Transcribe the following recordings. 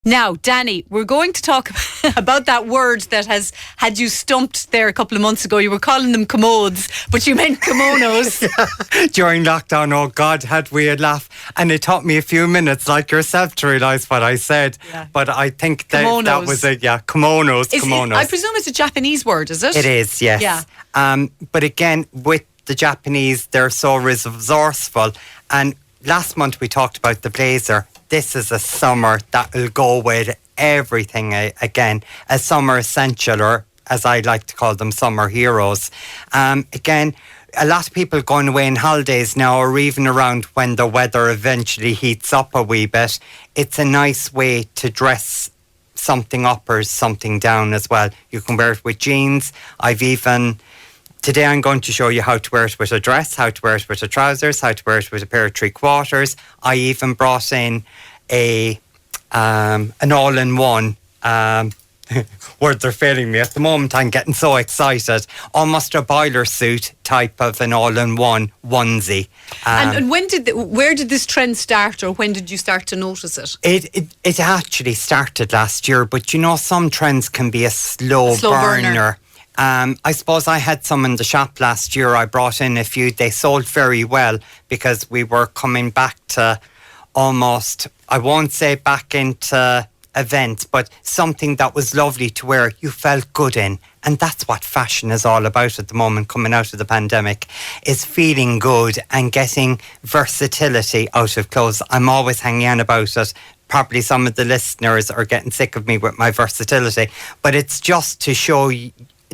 Now, Danny, we're going to talk about that word that has had you stumped there a couple of months ago. You were calling them commodes, but you meant kimonos. During lockdown, oh God, had we a laugh. And it took me a few minutes, like yourself, to realise what I said. Yeah. But I think that was it, yeah. Kimonos. I presume it's a Japanese word, is it? It is, yes. Yeah. But again, with the Japanese, they're so resourceful. And last month we talked about the blazer. This is a summer that will go with everything again. A summer essential, or as I like to call them, summer heroes. Again, a lot of people going away on holidays now, or even around when the weather eventually heats up a wee bit. It's a nice way to dress something up or something down as well. You can wear it with jeans. Today I'm going to show you how to wear it with a dress, how to wear it with a trousers, how to wear it with a pair of three-quarters. I even brought in an all-in-one. Words are failing me at the moment. I'm getting so excited. Almost a boiler suit type of an all-in-one onesie. And where did this trend start, or when did you start to notice it? It actually started last year, but you know, some trends can be a slow burner. I suppose I had some in the shop last year. I brought in a few. They sold very well because we were coming back to almost, I won't say back into events, but something that was lovely to wear, you felt good in. And that's what fashion is all about at the moment, coming out of the pandemic, is feeling good and getting versatility out of clothes. I'm always hanging on about it. Probably some of the listeners are getting sick of me with my versatility, but it's just to show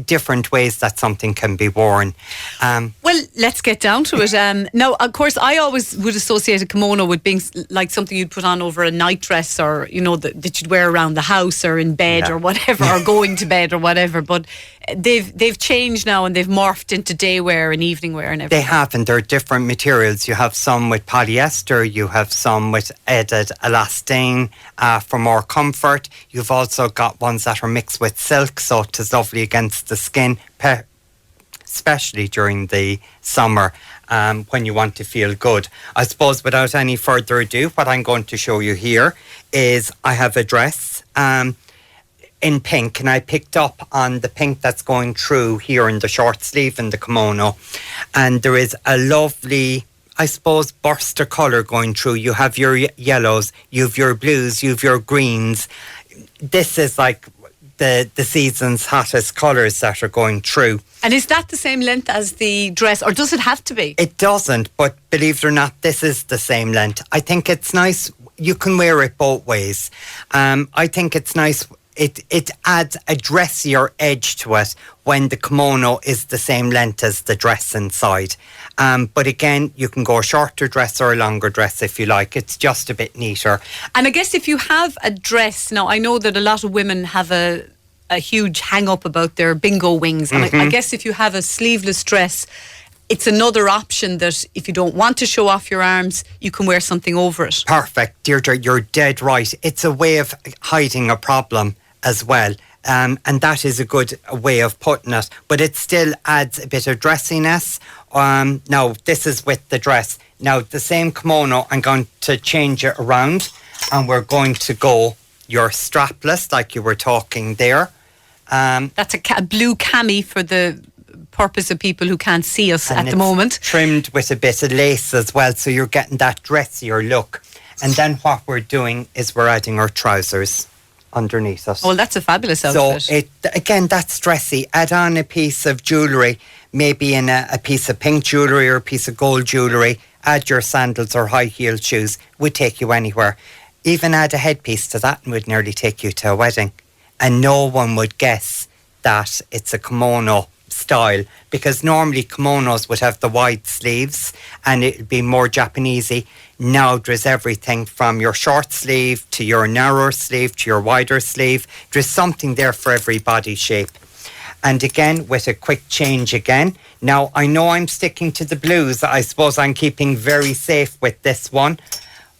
different ways that something can be worn. Well, let's get down to it. Now, of course, I always would associate a kimono with being like something you'd put on over a night dress, or, you know, that you'd wear around the house or in bed or whatever, or going to bed or whatever. But they've changed now, and they've morphed into day wear and evening wear and everything. They have, and they're different materials. You have some with polyester, you have some with added elastane for more comfort. You've also got ones that are mixed with silk, so it is lovely against the skin, especially during the summer when you want to feel good. I suppose without any further ado, what I'm going to show you here is I have a dress in pink, and I picked up on the pink that's going through here in the short sleeve in the kimono, and there is a lovely, I suppose, burst of colour going through. You have your yellows, you have your blues, you have your greens. This is like the season's hottest colours that are going through. And is that the same length as the dress, or does it have to be? It doesn't, but believe it or not, this is the same length. I think it's nice. You can wear it both ways. I think it's nice. It adds a dressier edge to it when the kimono is the same length as the dress inside. But again, you can go a shorter dress or a longer dress if you like. It's just a bit neater. And I guess if you have a dress, now I know that a lot of women have a huge hang up about their bingo wings. And I guess if you have a sleeveless dress, it's another option that if you don't want to show off your arms, you can wear something over it. Perfect, Deirdre, you're dead right. It's a way of hiding a problem as well. And that is a good way of putting it. But it still adds a bit of dressiness. Now, this is with the dress. Now, the same kimono, I'm going to change it around, and we're going to go your strapless, like you were talking there. That's a blue cami for the purpose of people who can't see us at the moment. Trimmed with a bit of lace as well, so you're getting that dressier look. And then what we're doing is we're adding our trousers underneath it. Well, that's a fabulous outfit. So again, that's dressy. Add on a piece of jewellery, maybe in a piece of pink jewellery or a piece of gold jewellery. Add your sandals or high-heeled shoes. Would take you anywhere. Even add a headpiece to that and would nearly take you to a wedding. And no one would guess that it's a kimono style, because normally kimonos would have the wide sleeves and it would be more Japanesey. Now there's everything from your short sleeve to your narrower sleeve to your wider sleeve. There's something there for every body shape. And again, with a quick change again. Now, I know I'm sticking to the blues. I suppose I'm keeping very safe with this one.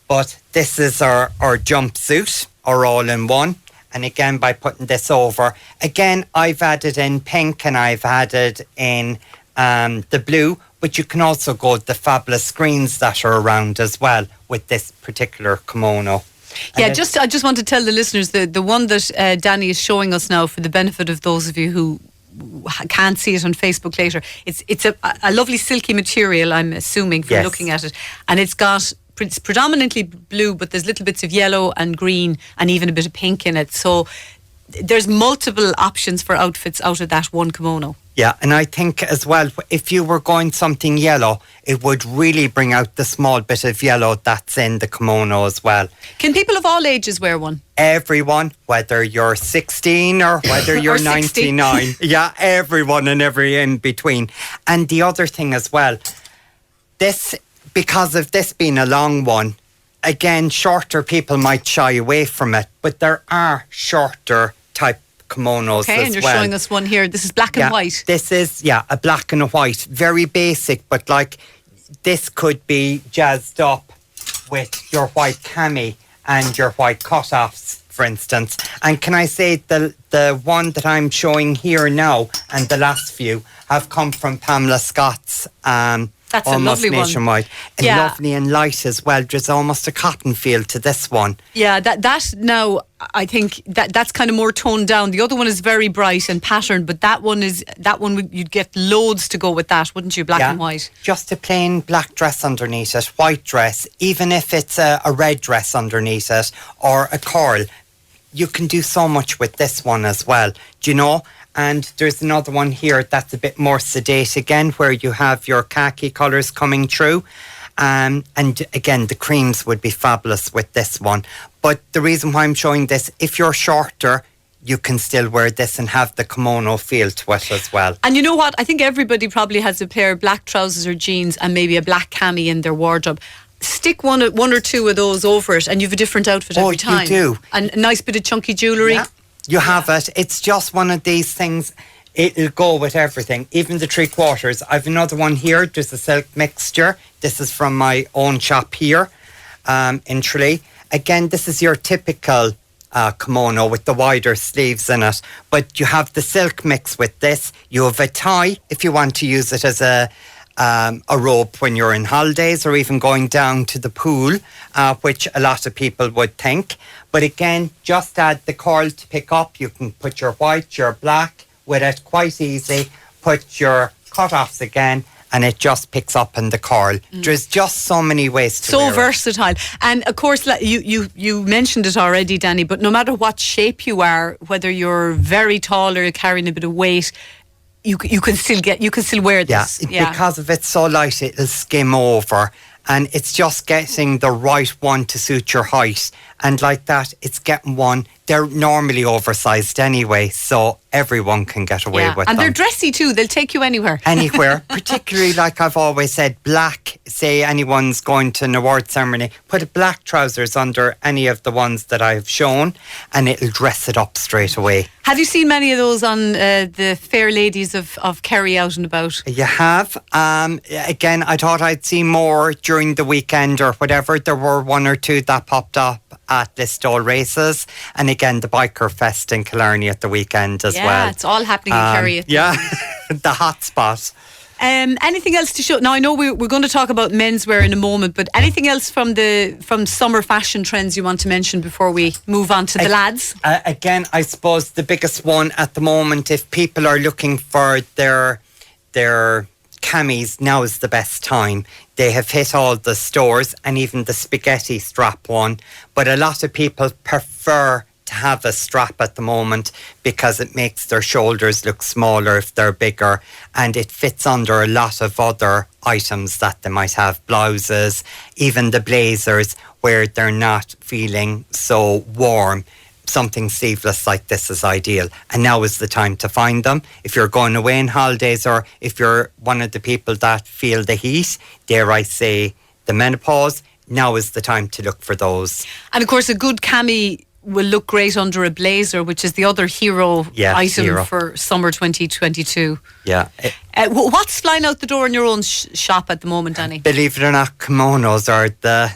But this is our jumpsuit, our all-in-one. And again, by putting this over, again, I've added in pink and I've added in the blue, but you can also go with the fabulous screens that are around as well with this particular kimono. Yeah, I just want to tell the listeners the one that Danny is showing us now, for the benefit of those of you who can't see it on Facebook later. It's a lovely silky material, I'm assuming, from looking at it, and it's predominantly blue, but there's little bits of yellow and green and even a bit of pink in it. So there's multiple options for outfits out of that one kimono. Yeah, and I think as well, if you were going something yellow, it would really bring out the small bit of yellow that's in the kimono as well. Can people of all ages wear one? Everyone, whether you're 16 or whether you're 99. Yeah, everyone and every in between. And the other thing as well, because of this being a long one, again, shorter people might shy away from it, but there are shorter type kimonos as well. Okay, and you're showing us one here. This is black and white. This is, a black and a white. Very basic, but like this could be jazzed up with your white cami and your white cut-offs, for instance. And can I say the one that I'm showing here now and the last few have come from Pamela Scott's that's almost a lovely nationwide. one. And lovely and light as well. There's almost a cotton feel to this one. Yeah, that now, I think that's kind of more toned down. The other one is very bright and patterned, but that one you'd get loads to go with that, wouldn't you? Black and white. Just a plain black dress underneath it, white dress, even if it's a red dress underneath it or a curl. You can do so much with this one as well, do you know? And there's another one here that's a bit more sedate again, where you have your khaki colours coming through. And again, the creams would be fabulous with this one. But the reason why I'm showing this, if you're shorter, you can still wear this and have the kimono feel to it as well. And you know what? I think everybody probably has a pair of black trousers or jeans and maybe a black cami in their wardrobe. Stick one or two of those over it and you have a different outfit every time. You do. And a nice bit of chunky jewellery. Yeah. You have it. It's just one of these things. It'll go with everything, even the 3/4. I've another one here. There's a silk mixture. This is from my own shop here in Tralee. Again, this is your typical kimono with the wider sleeves in it. But you have the silk mix with this. You have a tie if you want to use it as a robe when you're in holidays or even going down to the pool, which a lot of people would think. But again, just add the curl to pick up. You can put your white, your black with it quite easy. Put your cut-offs again and it just picks up in the curl. There's just so many ways to wear it. So versatile. And of course, you mentioned it already, Danny, but no matter what shape you are, whether you're very tall or you're carrying a bit of weight, you can still wear this. Yeah, because of it's so light, it'll skim over. And it's just getting the right one to suit your height. And like that, it's getting one. They're normally oversized anyway, so everyone can get away with them. And they're dressy too. They'll take you anywhere. Anywhere. Particularly, like I've always said, black. Say anyone's going to an award ceremony, put black trousers under any of the ones that I've shown and it'll dress it up straight away. Have you seen many of those on the fair ladies of Kerry out and about? You have. Again, I thought I'd see more during the weekend or whatever. There were one or two that popped up at Listowel races, and again the Biker Fest in Killarney at the weekend as well. Yeah, it's all happening in Kerry. The hot spot. Anything else to show? Now I know we're going to talk about menswear in a moment, but anything else from summer fashion trends you want to mention before we move on to the lads? Again, I suppose the biggest one at the moment, if people are looking for their camis, now is the best time. They have hit all the stores and even the spaghetti strap one, but a lot of people prefer to have a strap at the moment because it makes their shoulders look smaller if they're bigger, and it fits under a lot of other items that they might have, blouses, even the blazers where they're not feeling so warm. Something sleeveless like this is ideal, and now is the time to find them. If you're going away on holidays, or if you're one of the people that feel the heat, dare I say the menopause, now is the time to look for those. And of course a good cami will look great under a blazer, which is the other hero item for summer 2022. Yeah. What's flying out the door in your own shop at the moment, Danny? Believe it or not, kimonos are the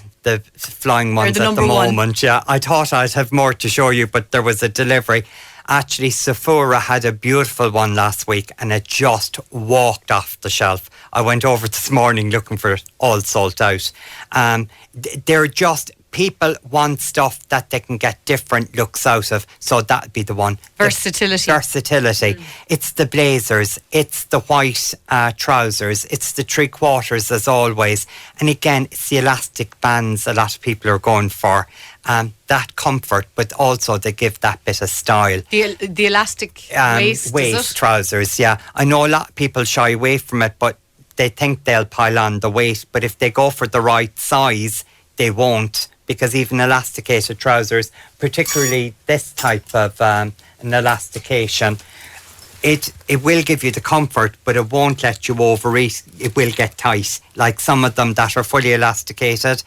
flying ones at the moment. One. Yeah, I thought I'd have more to show you, but there was a delivery. Actually, Sephora had a beautiful one last week and it just walked off the shelf. I went over this morning looking for it, all sold out. They're just people want stuff that they can get different looks out of, so that'd be the one. Versatility. It's the blazers, it's the white trousers, it's the 3/4 as always, and again it's the elastic bands a lot of people are going for. That comfort, but also they give that bit of style. The elastic waist trousers, yeah. I know a lot of people shy away from it, but they think they'll pile on the weight, but if they go for the right size, they won't, because even elasticated trousers, particularly this type of an elastication, it will give you the comfort, but it won't let you overeat. It will get tight. Like some of them that are fully elasticated,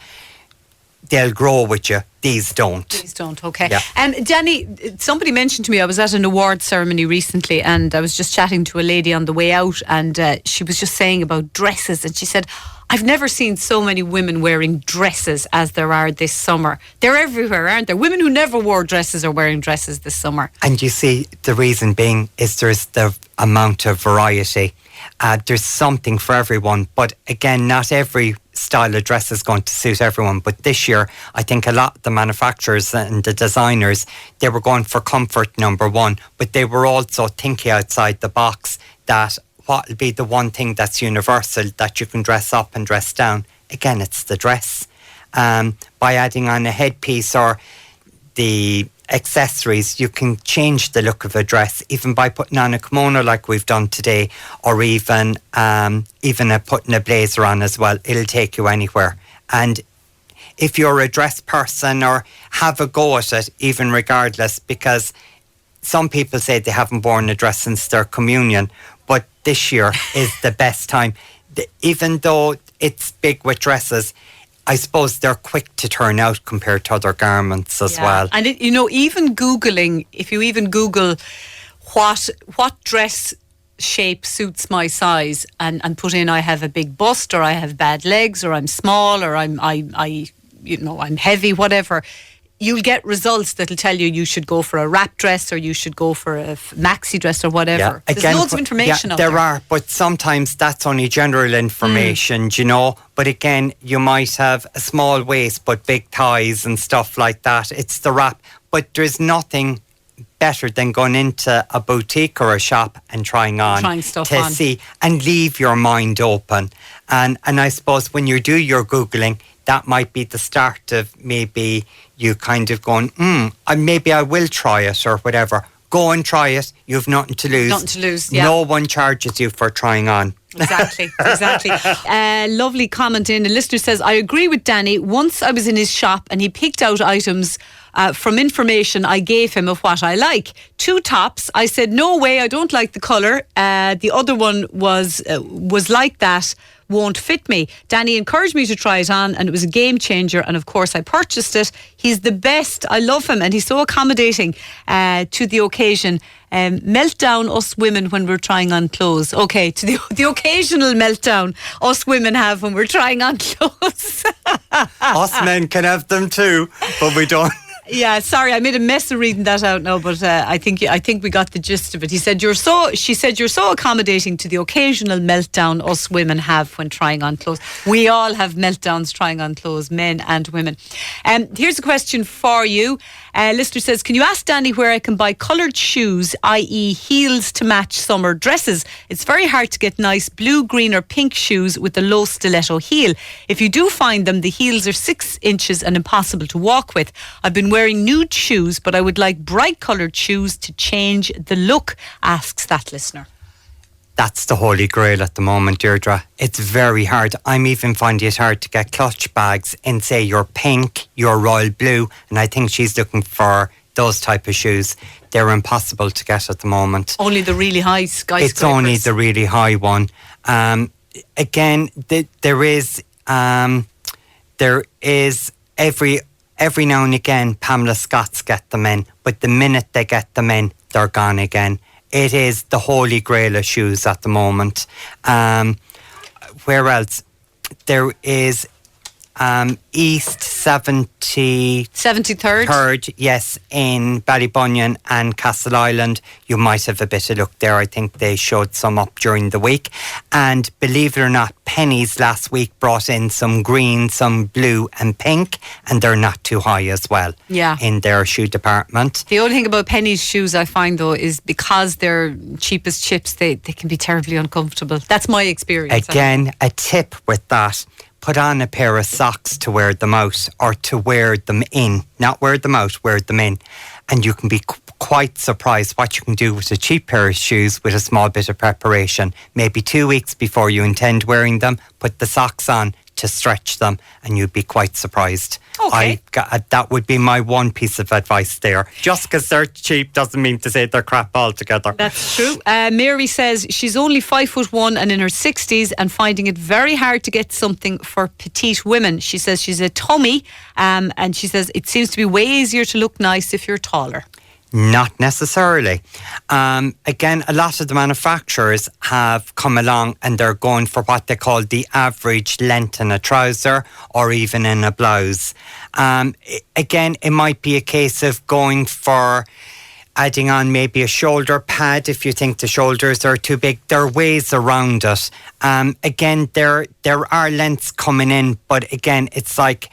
they'll grow with you. These don't. Okay. Yeah. Danny, somebody mentioned to me, I was at an award ceremony recently and I was just chatting to a lady on the way out, and she was just saying about dresses, and she said, I've never seen so many women wearing dresses as there are this summer. They're everywhere, aren't there? Women who never wore dresses are wearing dresses this summer. And you see, the reason being is there's the amount of variety. There's something for everyone, but again, not every style of dress is going to suit everyone. But this year, I think a lot of the manufacturers and the designers, they were going for comfort, number one, but they were also thinking outside the box that what will be the one thing that's universal that you can dress up and dress down. Again, it's the dress. By adding on a headpiece or the accessories, you can change the look of a dress, even by putting on a kimono like we've done today, or even putting a blazer on as well. It'll take you anywhere. And if you're a dress person, or have a go at it, even regardless, because some people say they haven't worn a dress since their communion, but this year is the best time. Even though it's big with dresses, I suppose they're quick to turn out compared to other garments as well. And even Googling, if you even Google what dress shape suits my size, and put in I have a big bust, or I have bad legs, or I'm small, or I'm heavy, whatever, you'll get results that'll tell you should go for a wrap dress, or you should go for a maxi dress, or whatever. Yeah. There's loads of information out there. There are, but sometimes that's only general information, But again, you might have a small waist but big thighs and stuff like that. It's the wrap. But there's nothing better than going into a boutique or a shop and trying stuff on. See and leave your mind open. And I suppose when you do your Googling, that might be the start of maybe you kind of going, maybe I will try it or whatever. Go and try it. You have nothing to lose. Yeah. No one charges you for trying on. Exactly. Lovely comment in. A listener says, I agree with Danny. Once I was in his shop and he picked out items from information I gave him of what I like. 2 tops. I said, no way, I don't like the colour. The other one was like that. Won't fit me. Danny encouraged me to try it on, and it was a game changer, and of course I purchased it. He's the best. I love him, and he's so accommodating to the occasion. Meltdown us women when we're trying on clothes. Okay, to the occasional meltdown us women have when we're trying on clothes. Us men can have them too, but we don't. Yeah, sorry, I made a mess of reading that out now, but I think we got the gist of it. She said you're so accommodating to the occasional meltdown us women have when trying on clothes. We all have meltdowns trying on clothes, men and women. Here's a question for you. Listener says, can you ask Danny where I can buy coloured shoes, i.e. heels to match summer dresses? It's very hard to get nice blue, green or pink shoes with a low stiletto heel. If you do find them, the heels are 6 inches and impossible to walk with. I've been wearing nude shoes, but I would like bright coloured shoes to change the look, asks that listener. That's the holy grail at the moment, Deirdre. It's very hard. I'm even finding it hard to get clutch bags in, say, your pink, your royal blue, and I think she's looking for those type of shoes. They're impossible to get at the moment. Only the really high skyscrapers. It's only the really high one. Again, there is every now and again, Pamela Scotts get them in, but the minute they get them in, they're gone again. It is the holy grail of shoes at the moment. Where else? There is East 73rd. 3rd, yes, in Ballybunion and Castle Island. You might have a bit of luck there. I think they showed some up during the week. And believe it or not, Pennies last week brought in some green, some blue and pink, and they're not too high as well in their shoe department. The only thing about Penny's shoes I find though is because they're cheap as chips, they can be terribly uncomfortable. That's my experience. Again, a tip with that: put on a pair of socks to wear them out, or to wear them in. Not wear them out, wear them in. And you can be quite surprised what you can do with a cheap pair of shoes with a small bit of preparation. Maybe 2 weeks before you intend wearing them, put the socks on to stretch them, and you'd be quite surprised. Okay. That would be my one piece of advice there. Just because they're cheap doesn't mean to say they're crap altogether. That's true. Mary says she's only 5'1" and in her 60s and finding it very hard to get something for petite women. She says she's a tummy, and she says it seems to be way easier to look nice if you're taller. Not necessarily. Again, a lot of the manufacturers have come along and they're going for what they call the average length in a trouser or even in a blouse. Again, it might be a case of going for adding on maybe a shoulder pad if you think the shoulders are too big. There are ways around it. Again, there are lengths coming in, but again, it's like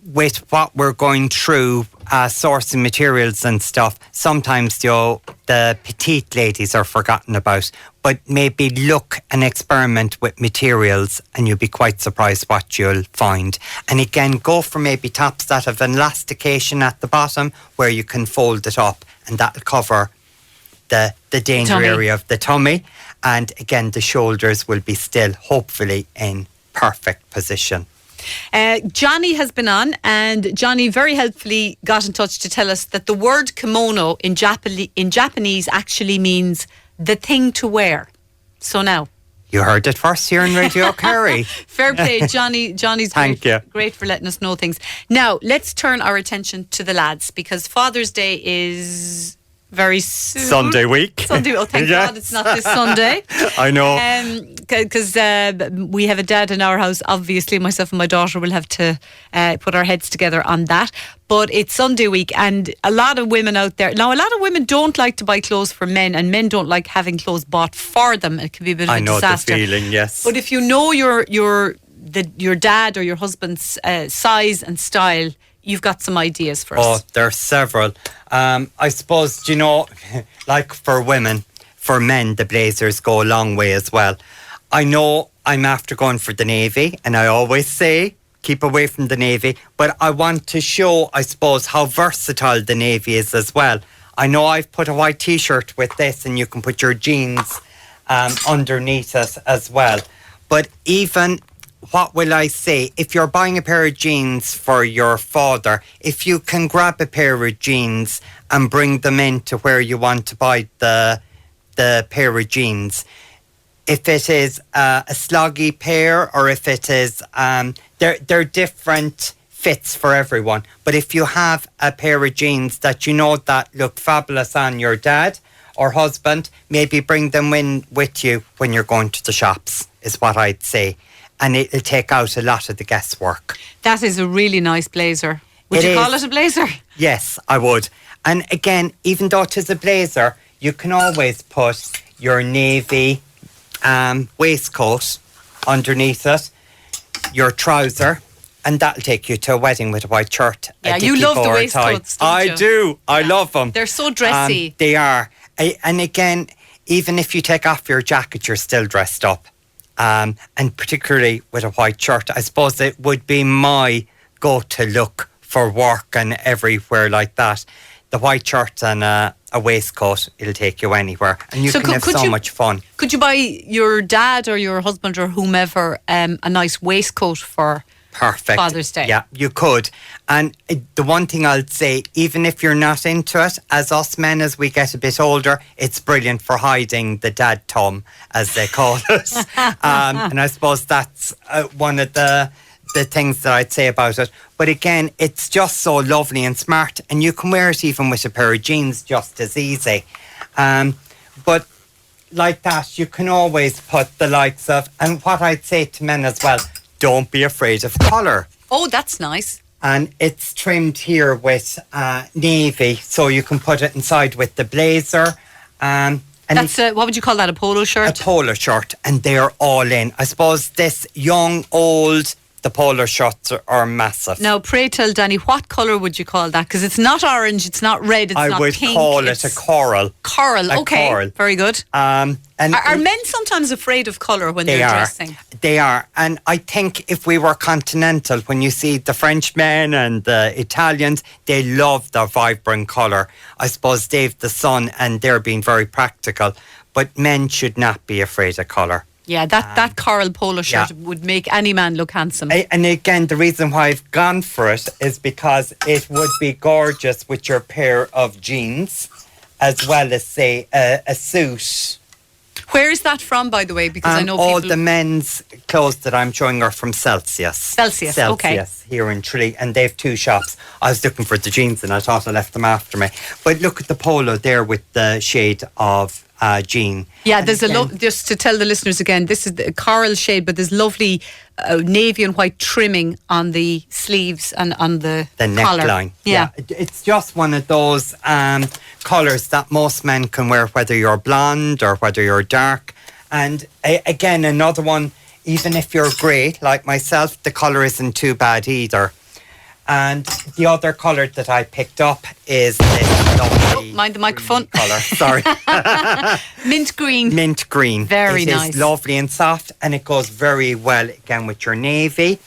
with what we're going through, sourcing materials and stuff, sometimes the petite ladies are forgotten about. But maybe look and experiment with materials and you'll be quite surprised what you'll find. And again, go for maybe tops that have an elastication at the bottom where you can fold it up, and that'll cover the danger area of the tummy. And again, the shoulders will be still hopefully in perfect position. Johnny has been on, and Johnny very helpfully got in touch to tell us that the word kimono in Japanese actually means the thing to wear. So now you heard it first here in Radio Kerry. Fair play, Johnny. Johnny's great for letting us know things. Now let's turn our attention to the lads, because Father's Day is very soon. Sunday week. Sunday. Oh, thank God it's not this Sunday. I know. Because we have a dad in our house. Obviously, myself and my daughter will have to put our heads together on that. But it's Sunday week, and a lot of women out there. Now, a lot of women don't like to buy clothes for men, and men don't like having clothes bought for them. It can be a bit of a disaster. I know the feeling, yes. But if you know your dad or your husband's size and style, you've got some ideas for us. Oh, there's several. I suppose, like for women, for men, the blazers go a long way as well. I know I'm after going for the navy, and I always say, keep away from the navy, but I want to show, I suppose, how versatile the navy is as well. I know I've put a white t-shirt with this, and you can put your jeans underneath it as well. But even, what will I say, if you're buying a pair of jeans for your father, if you can grab a pair of jeans and bring them in to where you want to buy the pair of jeans, if it is a sloggy pair, or if it is, they're different fits for everyone. But if you have a pair of jeans that that look fabulous on your dad or husband, maybe bring them in with you when you're going to the shops, is what I'd say. And it'll take out a lot of the guesswork. That is a really nice blazer. Would you call it a blazer? Yes, I would. And again, even though it is a blazer, you can always put your navy waistcoat underneath it, your trouser, and that'll take you to a wedding with a white shirt. Yeah, you love the waistcoats, don't you? I do. I love them. They're so dressy. They are. And again, even if you take off your jacket, you're still dressed up. And particularly with a white shirt, I suppose it would be my go-to look for work and everywhere like that. The white shirt and a waistcoat, it'll take you anywhere. And you can have so much fun. Could you buy your dad or your husband or whomever a nice waistcoat for Father's Day? Yeah, you could. And the one thing I'll say, even if you're not into it, as us men, as we get a bit older, it's brilliant for hiding the dad tum, as they call it. And I suppose that's one of the things that I'd say about it. But again, it's just so lovely and smart, and you can wear it even with a pair of jeans just as easy. But like that, you can always put the likes of, and what I'd say to men as well, don't be afraid of colour. Oh, that's nice. And it's trimmed here with navy, so you can put it inside with the blazer. And That's what would you call that? A polo shirt? a polo shirt, and they're all in. I suppose this young, old, the polo shirts are massive. Now, pray tell Danny, what colour would you call that? Because it's not orange, it's not red, it's not I would pink. call it a coral. Coral, okay. Coral. Very good. And Are men sometimes afraid of colour when they're dressing? They are. And I think if we were continental, when you see the Frenchmen and the Italians, they love their vibrant colour. I suppose they've the sun and they're being very practical. But men should not be afraid of colour. Yeah, that coral polo shirt would make any man look handsome. And again, the reason why I've gone for it is because it would be gorgeous with your pair of jeans, as well as, say, a suit. Where is that from, by the way? Because I know all the men's clothes that I'm showing are from Celsius. Celsius, okay. Here in Tralee, and they've 2 shops. I was looking for the jeans and I thought I left them after me. But look at the polo there with the shade of jean. Yeah, there's just to tell the listeners again, this is the coral shade, but there's lovely navy and white trimming on the sleeves and on the collar. Neckline. Yeah. It's just one of those colours that most men can wear, whether you're blonde or whether you're dark. And again, another one, even if you're grey like myself, the colour isn't too bad either. And the other colour that I picked up is this lovely... mind the microphone. Colour, sorry. Mint green. Mint green. Very nice. It is lovely and soft, and it goes very well again with your navy.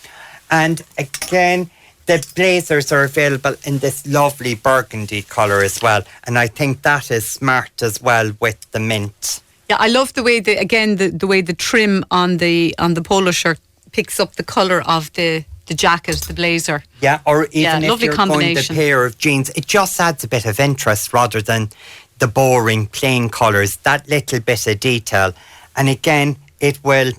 And again, the blazers are available in this lovely burgundy colour as well. And I think that is smart as well with the mint. Yeah, I love the way the way the trim on the polo shirt picks up the colour of the jacket, the blazer. Yeah, or even if you're going the pair of jeans, it just adds a bit of interest rather than the boring plain colours, that little bit of detail. And again, it will,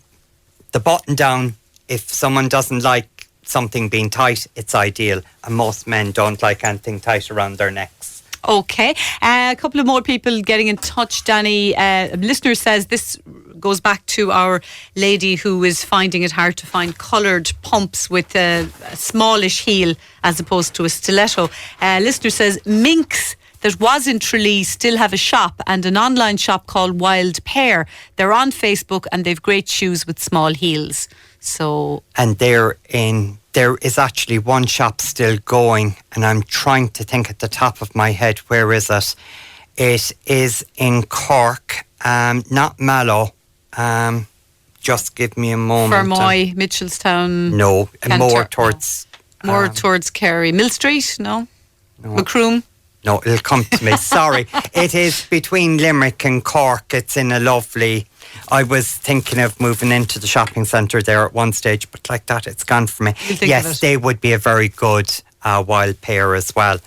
the button down, if someone doesn't like something being tight, it's ideal. And most men don't like anything tight around their necks. Okay. A couple of more people getting in touch, Danny. A listener says this goes back to our lady who is finding it hard to find coloured pumps with a smallish heel as opposed to a stiletto. Listener says Minx that was in Tralee still have a shop and an online shop called Wild Pear. They're on Facebook and they've great shoes with small heels. So, and there is actually one shop still going, and I'm trying to think at the top of my head, where is it? It is in Cork, not Mallow. Just give me a moment. Fermoy, Mitchelstown. No, more towards Kerry. Mill Street, no. Macroom. No, it'll come to me. Sorry. It is between Limerick and Cork. It's in a lovely... I was thinking of moving into the shopping centre there at one stage, but like that, it's gone for me. Yes, they would be a very good Wild Pear as well.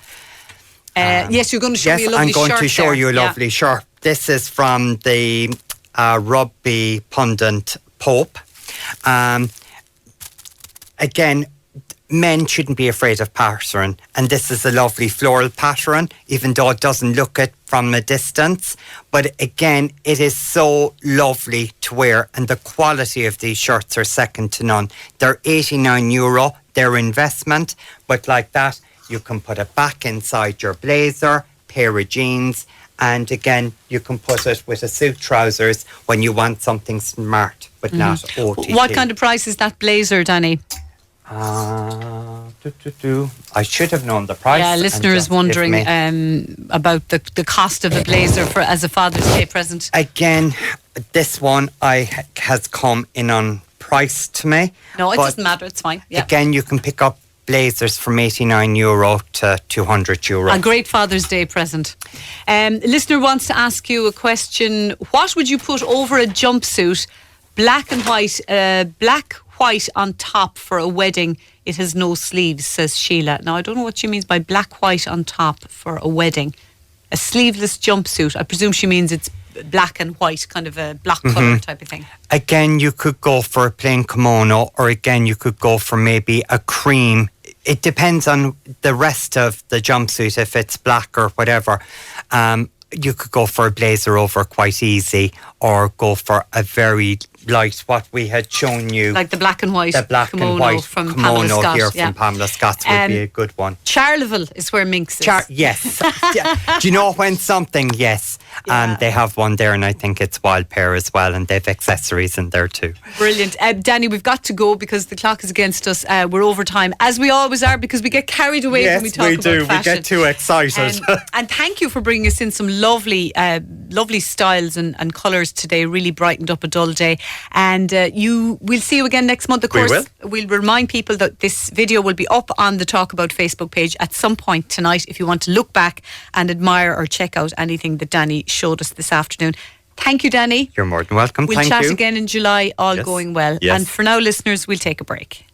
Yes, you're going to show me a lovely shirt. I'm going to show you a lovely shirt. This is from the rugby pundit Pope. Again, men shouldn't be afraid of pattern, and this is a lovely floral pattern, even though it doesn't look it from a distance. But again, it is so lovely to wear, and the quality of these shirts are second to none. They're €89, they're investment, but like that, you can put it back inside your blazer, pair of jeans, and again, you can put it with a suit trousers when you want something smart, but not OTT. What kind of price is that blazer, Danny? I should have known the price. Yeah, listener is wondering about the cost of a blazer as a Father's Day present. Again, this one has come in on price to me. No, it doesn't matter. It's fine. Yeah. Again, you can pick up blazers from €89 to €200. A great Father's Day present. Listener wants to ask you a question. What would you put over a jumpsuit, black and white, white on top for a wedding? It has no sleeves, says Sheila. Now, I don't know what she means by black white on top for a wedding. A sleeveless jumpsuit. I presume she means it's black and white, kind of a block colour type of thing. Again, you could go for a plain kimono, or again, you could go for maybe a cream. It depends on the rest of the jumpsuit, if it's black or whatever. you could go for a blazer over quite easy, or go for a very light, what we had shown you. Like the black and white kimono and white from Pamela Scott. Here from Pamela Scott's would be a good one. Charleville is where Minx is. Yes. Do you know when something? Yes. Yeah. And they have one there, and I think it's Wild Pear as well, and they've accessories in there too. Brilliant. Danny, we've got to go because the clock is against us. We're over time, as we always are, because we get carried away when we talk about fashion. We get too excited. And thank you for bringing us in some lovely styles and colours today. Really brightened up a dull day. And we'll see you again next month. Of course, we'll remind people that this video will be up on the Talk About Facebook page at some point tonight if you want to look back and admire or check out anything that Danny showed us this afternoon. Thank you, Danny. You're more than welcome. We'll chat again in July, all going well. Yes. And for now, listeners, we'll take a break.